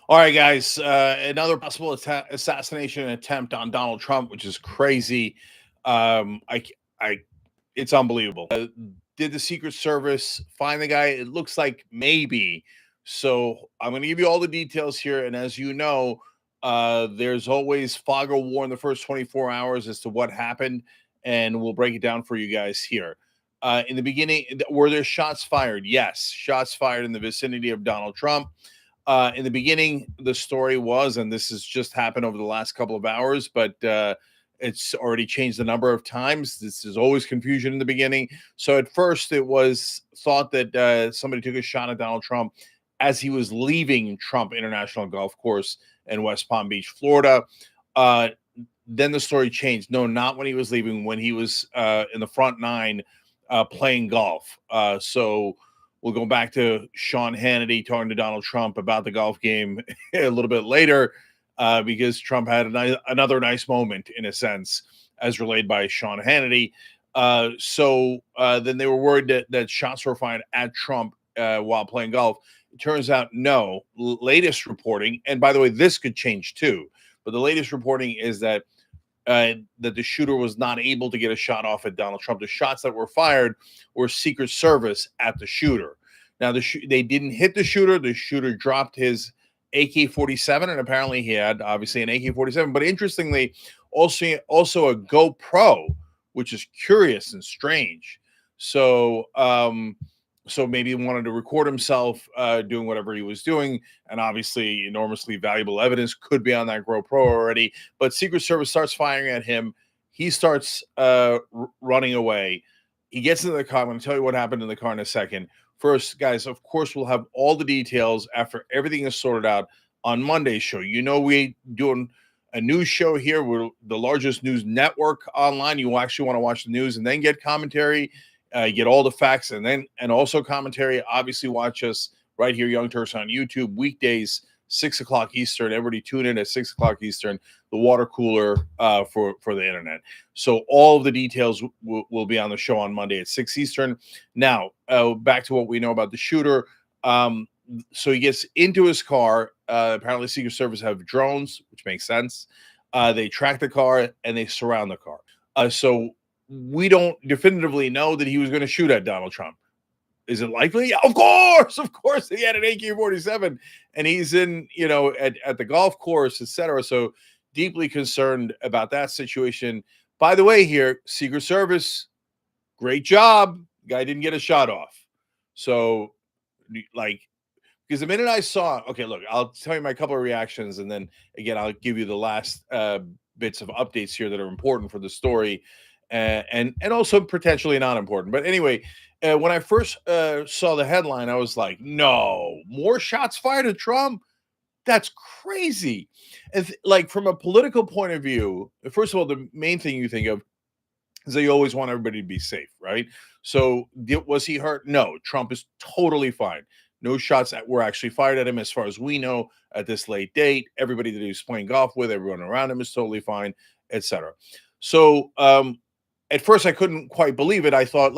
All right, guys. Another possible assassination attempt on Donald Trump, which is crazy. I, it's unbelievable. Did the Secret Service find the guy? It looks like maybe. So I'm going to give you all the details here, and as you know, there's always fog of war in the first 24 hours as to what happened, and we'll break it down for you guys here. In the beginning, were there shots fired? Yes, shots fired in the vicinity of Donald Trump. In the beginning, the story was, and this has just happened over the last couple of hours, but it's already changed a number of times. This is always confusion in the beginning. So at first, it was thought that somebody took a shot at Donald Trump as he was leaving Trump International Golf Course in West Palm Beach, Florida. Uh, then the story changed. No, not when he was leaving, when he was in the front nine playing golf. So we'll go back to Sean Hannity talking to Donald Trump about the golf game a little bit later, because Trump had another nice moment, in a sense, as relayed by Sean Hannity. Then they were worried that shots were fired at Trump while playing golf. It turns out, no. Latest reporting, and by the way, this could change too, but the latest reporting is that the shooter was not able to get a shot off at Donald Trump. The shots that were fired were Secret Service at the shooter. Now, they didn't hit the shooter. The shooter dropped his AK-47, and apparently he had, obviously, an AK-47. But interestingly, also a GoPro, which is curious and strange. So maybe he wanted to record himself doing whatever he was doing, and obviously enormously valuable evidence could be on that GoPro already. But Secret Service starts firing at him. He starts running away. He gets into the car. I'm going to tell you what happened in the car in a second. First, guys, of course, we'll have all the details after everything is sorted out on Monday's show. You know, we doing a news show here. We're the largest news network online. You actually want to watch the news and then get commentary. Get all the facts and also commentary. Obviously, watch us right here, Young Turks, on YouTube weekdays, 6 o'clock Eastern. Everybody tune in at 6 o'clock Eastern. The water cooler for the internet. So all of the details will be on the show on Monday at 6 Eastern. Now back to what we know about the shooter. So he gets into his car. Apparently, Secret Service have drones, which makes sense. They track the car and they surround the car. So we don't definitively know that he was going to shoot at Donald Trump. Is it likely? Yeah, of course. He had an AK-47 and he's in, at the golf course, etc. So deeply concerned about that situation. By the way, here, Secret Service, great job. Guy didn't get a shot off. So, because the minute I saw, okay, look, I'll tell you my couple of reactions, and then again, I'll give you the last bits of updates here that are important for the story. And also potentially not important. But anyway, when I first saw the headline, I was like, no, more shots fired at Trump? That's crazy. And from a political point of view, first of all, the main thing you think of is that you always want everybody to be safe, right? So was he hurt? No, Trump is totally fine. No shots that were actually fired at him as far as we know at this late date. Everybody that he was playing golf with, everyone around him is totally fine, etc. So at first I couldn't quite believe it. I thought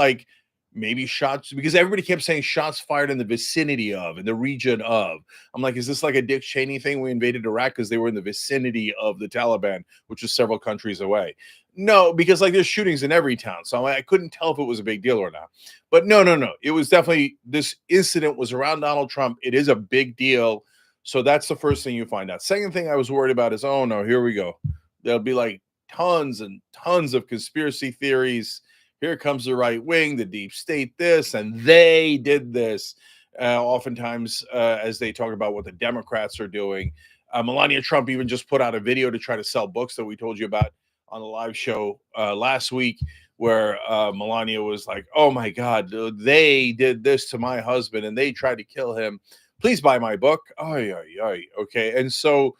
maybe shots, because everybody kept saying shots fired in the vicinity of, in the region of. I'm like, is this like a Dick Cheney thing? We invaded Iraq because they were in the vicinity of the Taliban, which is several countries away. No, because there's shootings in every town. So I couldn't tell if it was a big deal or not. But no. It was definitely, this incident was around Donald Trump. It is a big deal. So that's the first thing you find out. Second thing I was worried about is, oh no, here we go. There'll be tons and tons of conspiracy theories. Here comes the right wing, the deep state, this, and they did this. Oftentimes, as they talk about what the Democrats are doing. Melania Trump even just put out a video to try to sell books that we told you about on the live show last week, where Melania was like, oh my God, they did this to my husband and they tried to kill him. Please buy my book. Okay. And so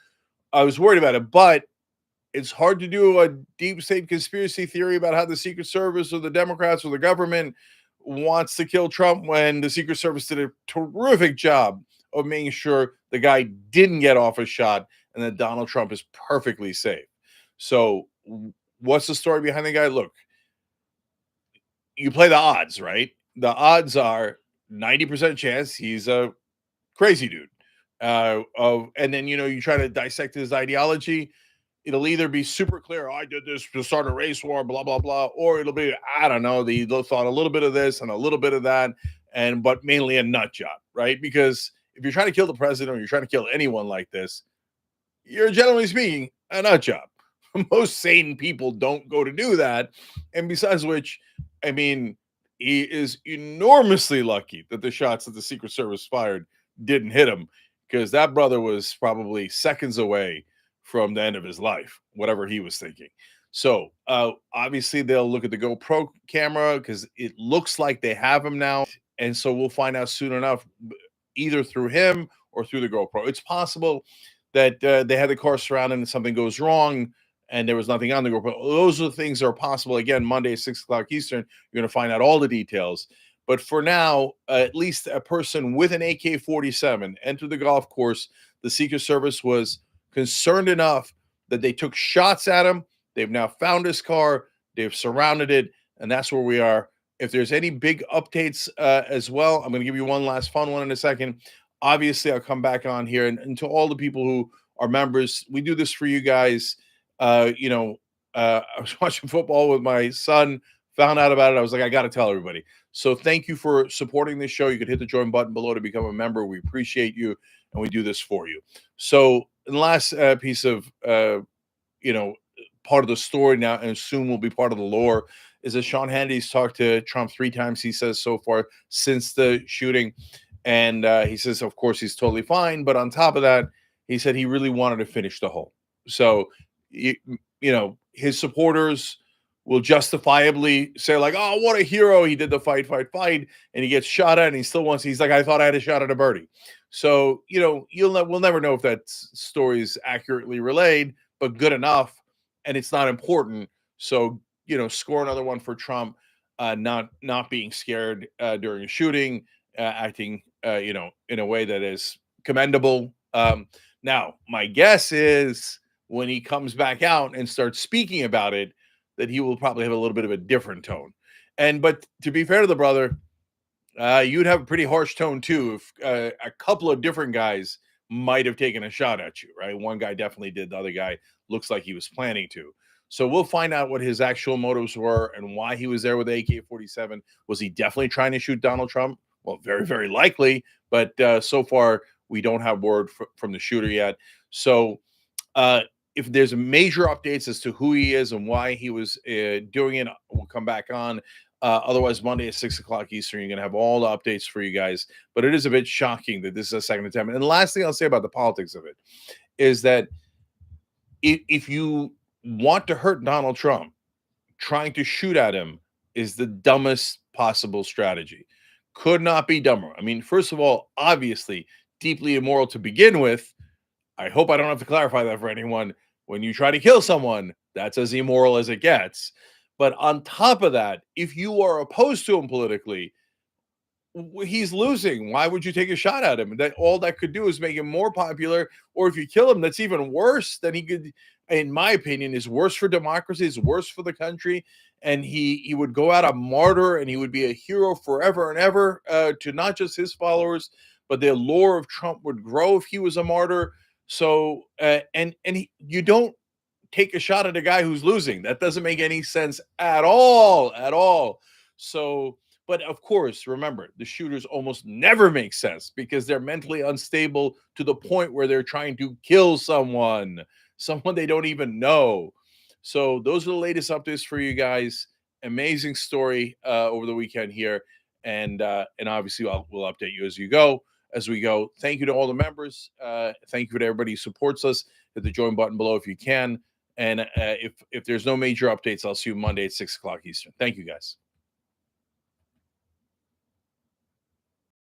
I was worried about it, but it's hard to do a deep state conspiracy theory about how the Secret Service or the Democrats or the government wants to kill Trump when the Secret Service did a terrific job of making sure the guy didn't get off a shot and that Donald Trump is perfectly safe. So what's the story behind the guy? Look, you play the odds, right? The odds are 90% chance he's a crazy dude. And then you try to dissect his ideology. It'll either be super clear, I did this to start a race war, blah blah blah, or it'll be, I don't know, they thought a little bit of this and a little bit of that, and but mainly a nut job, right? Because if you're trying to kill the president or you're trying to kill anyone like this, you're generally speaking a nut job. Most sane people don't go to do that. And besides which, I mean, he is enormously lucky that the shots that the Secret Service fired didn't hit him, because that brother was probably seconds away from the end of his life, whatever he was thinking. So obviously they'll look at the GoPro camera because it looks like they have him now. And so we'll find out soon enough, either through him or through the GoPro. It's possible that they had the car surrounded and something goes wrong and there was nothing on the GoPro. Those are the things that are possible. Again, Monday at 6 o'clock Eastern, you're going to find out all the details. But for now, at least a person with an AK-47 entered the golf course. The Secret Service was concerned enough that they took shots at him. They've now found his car. They've surrounded it. And that's where we are. If there's any big updates as well, I'm going to give you one last fun one in a second. Obviously, I'll come back on here. And to all the people who are members, we do this for you guys. I was watching football with my son, found out about it. I was like, I got to tell everybody. So thank you for supporting this show. You could hit the join button below to become a member. We appreciate you, and we do this for you. So the last piece of, part of the story now, and soon will be part of the lore, is that Sean Hannity's talked to Trump 3 times, he says, so far since the shooting. And he says, of course, he's totally fine. But on top of that, he said he really wanted to finish the hole. So, his supporters will justifiably say, like, oh, what a hero. He did the fight. And he gets shot at and he still wants, he's like, I thought I had a shot at a birdie. So, we'll never know if that story is accurately relayed, but good enough. And it's not important. So, score another one for Trump, not being scared during a shooting, acting, in a way that is commendable. Now, my guess is when he comes back out and starts speaking about it, that he will probably have a little bit of a different tone. But to be fair to the brother, you'd have a pretty harsh tone too if a couple of different guys might have taken a shot at you, right? One guy definitely did. The other guy looks like he was planning to. So we'll find out what his actual motives were and why he was there with the AK-47. Was he definitely trying to shoot Donald Trump? Well, very, very likely. But so far, we don't have word from the shooter yet. So if there's major updates as to who he is and why he was doing it, we'll come back on. Otherwise, Monday at 6 o'clock Eastern, you're going to have all the updates for you guys. But it is a bit shocking that this is a second attempt. And the last thing I'll say about the politics of it is that if you want to hurt Donald Trump, trying to shoot at him is the dumbest possible strategy. Could not be dumber. I mean, first of all, obviously, deeply immoral to begin with. I hope I don't have to clarify that for anyone. When you try to kill someone, that's as immoral as it gets. But on top of that, if you are opposed to him politically, he's losing. Why would you take a shot at him? That all that could do is make him more popular. Or if you kill him, that's even worse. Than he could, in my opinion, is worse for democracy, is worse for the country. And he would go out a martyr, and he would be a hero forever and ever to not just his followers, but the lore of Trump would grow if he was a martyr. So you don't take a shot at a guy who's losing. That doesn't make any sense at all. So, but of course, remember, the shooters almost never make sense because they're mentally unstable to the point where they're trying to kill someone they don't even know. So those are the latest updates for you guys. Amazing story over the weekend here. And obviously we'll update you as we go. Thank you to all the members. Thank you to everybody who supports us. Hit the join button below if you can. And if there's no major updates, I'll see you Monday at 6 o'clock Eastern. Thank you, guys.